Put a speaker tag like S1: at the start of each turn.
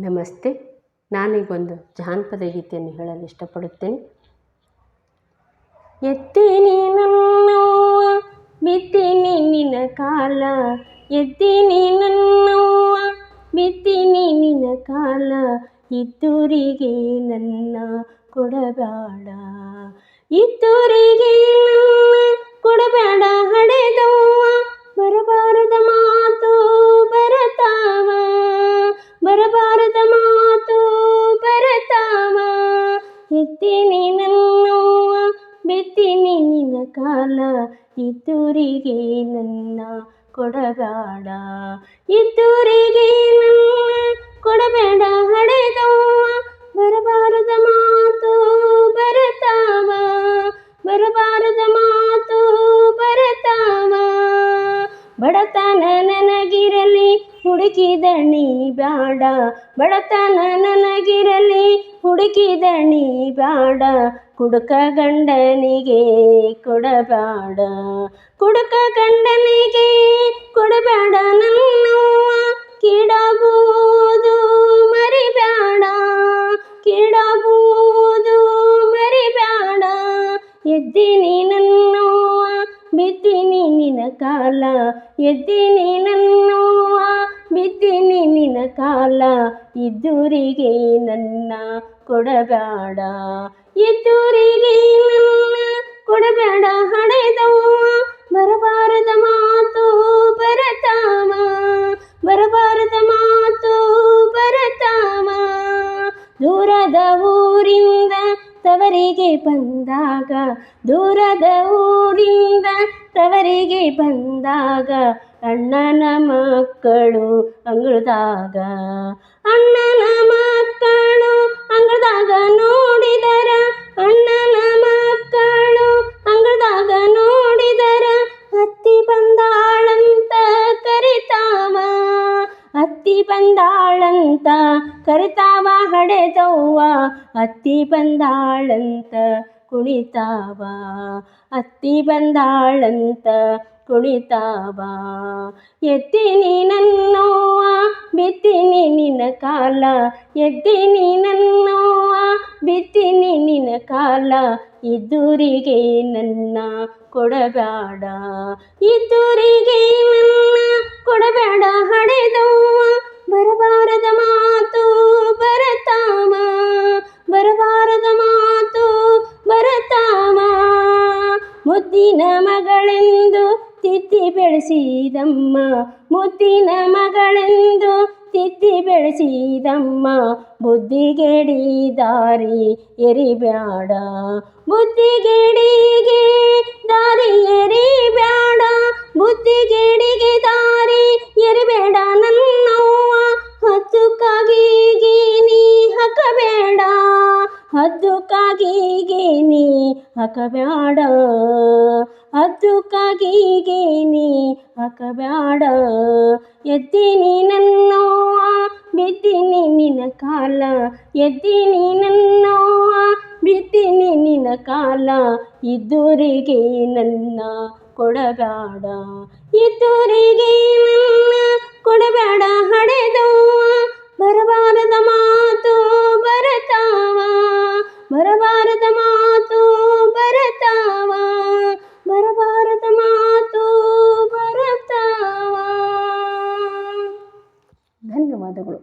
S1: ನಮಸ್ತೆ. ನಾನೀಗೊಂದು ಜಾನಪದ ಗೀತೆಯನ್ನು ಹೇಳಲು ಇಷ್ಟಪಡುತ್ತೇನೆ. ಎತ್ತೀನಿ ನನ್ನವ್ವ ಬಿತ್ತೀನಿ ನಿನ್ನ ಕಾಲ, ಎತ್ತೀನಿ ನನ್ನವ್ವ ಬಿತ್ತೀನಿ ನಿನ್ನ ಕಾಲ, ಇದ್ದೂರಿಗೆ ನನ್ನ ಕೊಡಬೇಡ, ಇದ್ದೂರಿಗೆ ನನ್ನ ಕೊಡಬೇಡ ಹಡೆದವ್ವ, ಬರಬಾರದ ಮಾತು ಬರತಾವ, ಬರಬಾರದ ಮಾತು ಬರತಾವ, ಎತ್ತೀನಿ ನನ್ನವ್ವ ಬಿತ್ತೀನಿ ನಿನ್ನ ಕಾಲ, ಇದ್ದೂರಿಗೆ ನನ್ನ ಕೊಡಬೇಡ, ಇದ್ದೂರಿಗೆ ನನ್ನ ಕೊಡಬೇಡ ಹಡೆದವ್ವ, ಬರಬಾರದ ಮಾತು ಬರತಾವ, ಬರಬಾರದ ಮಾತು ಬರತಾವ, ಬಡತನ ನನಗಿರಲಿ ಹುಡುಕಿದಣಿ ಬ್ಯಾಡ, ಬಡತನ ನನಗಿರಲಿ ಹುಡುಕಿದಣಿ ಬ್ಯಾಡ, ಕುಡುಕ ಗಂಡನಿಗೆ ಕೊಡಬೇಡ, ಕುಡುಕ ಗಂಡನಿಗೆ ಕೊಡಬೇಡ ನನ್ನವ್ವ, ಕೀಡಾಗುವುದು ಮರಿಬೇಡ, ಕೀಡಾಗುವುದು ಮರಿಬೇಡ, ಎದ್ದಿನಿ ನನ್ನವ್ವ ಬಿತ್ತೀನಿ ನಿನ್ನ ಕಾಲ, ಎದ್ದಿನಿ ನನ್ನವ್ವ ಬಿತ್ತೀನಿ ನಿನ್ನ ಕಾಲ, ಇದ್ದೂರಿಗೆ ನನ್ನ ಕೊಡಬೇಡ, ಇದ್ದೂರಿಗೆ ನನ್ನ ಕೊಡಬೇಡ ಹಡೆದವ್ವ, ಬರಬಾರದ ಮಾತು ಬರತಾವ, ಬರಬಾರದ ಮಾತು ಬರತಾವ, ದೂರದ ಊರಿಂದ ತವರಿಗೆ ಬಂದಾಗ, ದೂರದ ಊರಿಂದ ತವರಿಗೆ ಬಂದಾಗ, ಅಣ್ಣನ ಮಕ್ಕಳು ಅಂಗಳದಾಗ, ಅಣ್ಣನ ಮಕ್ಕಳು ಅಂಗಳದಾಗ ನೋಡಿದರ, ಅಣ್ಣನ ಮಕ್ಕಳು ಅಂಗಳದಾಗ ನೋಡಿದರ, ಅತ್ತಿ ಬಂದಾಳಂತ ಕರಿತಾವ, ಅತ್ತಿ ಬಂದಾಳಂತ ಕರಿತಾವ ಹಡೆದವ್ವ, ಅತ್ತಿ ಬಂದಾಳಂತ ಕುಣಿತಾವ, ಅತ್ತಿ ಬಂದಾಳಂತ ಕುಣಿತಾವ, ಎತ್ತೀನಿ ನನ್ನವ್ವ ಬಿತ್ತೀನಿ ನಿನ್ನ ಕಾಲ, ಎತ್ತೀನಿ ನನ್ನವ್ವ ಬಿತ್ತೀನಿ ನಿನ್ನ ಕಾಲ, ಇದ್ದೂರಿಗೆ ನನ್ನ ಕೊಡಬೇಡ, ಇದ್ದೂರಿಗೆ ನನ್ನ ಕೊಡಬೇಡ ಹಡೆದವ್ವ, ಬರಬಾರದ ಮಾತು ಬರತಾವ, ಬರಬಾರದ ಮಾತು ಬರತಾವ, ಮುದ್ದಿನ ಮಗಳೆಂದು ತಿದ್ದಿ ಬೆಳೆಸಿದಮ್ಮ, ಮುದ್ದಿನ ಮಗಳೆಂದು ತಿದ್ದಿ ಬೆಳೆಸಿದಮ್ಮ, ಬುದ್ಧಿಗೇಡಿ ದಾರಿ ಎರಿಬ್ಯಾಡ, ಬುದ್ಧಿಗೇಡಿಗೆ ದಾರಿ ಎರಿಬ್ಯಾಡ, ಬುದ್ಧಿಗೇಡಿಗೆ ದಾರಿ ಎರಿಬೇಡ ನನ್ನವ್ವ, ಹತ್ತುಕಾಗಿಗೆ ನೀ ಹಾಕಬೇಡ, ಹತ್ತುಕಾಗಿಗೆ ನೀ ಹಾಕಬೇಡ, ಹತ್ತುಕಾಗಿಗೆ ನೀ ಹಾಕಬೇಡ, ಎತ್ತೀನಿ ನನ್ನವ್ವ ಬಿತ್ತೀನಿ ನಿನ್ನ ಕಾಲ, ಎತ್ತೀನಿ ನನ್ನವ್ವ ಬಿತ್ತೀನಿ ನಿನ್ನ ಕಾಲ, ಇದ್ದೂರಿಗೆ ನನ್ನ ಕೊಡಬೇಡ, ಇದ್ದೂರಿಗೆ ನನ್ನ ಕೊಡಬೇಡ ಹಡೆದವ್ವ, ಬರಬಾರದ ಮಾತು ಬರತಾವ, ಬರಬಾರದ ಮಾತು ಬರತಾವ, ಬರಬಾರದ ಮಾತು ಬರತಾವ. ಧನ್ಯವಾದಗಳು.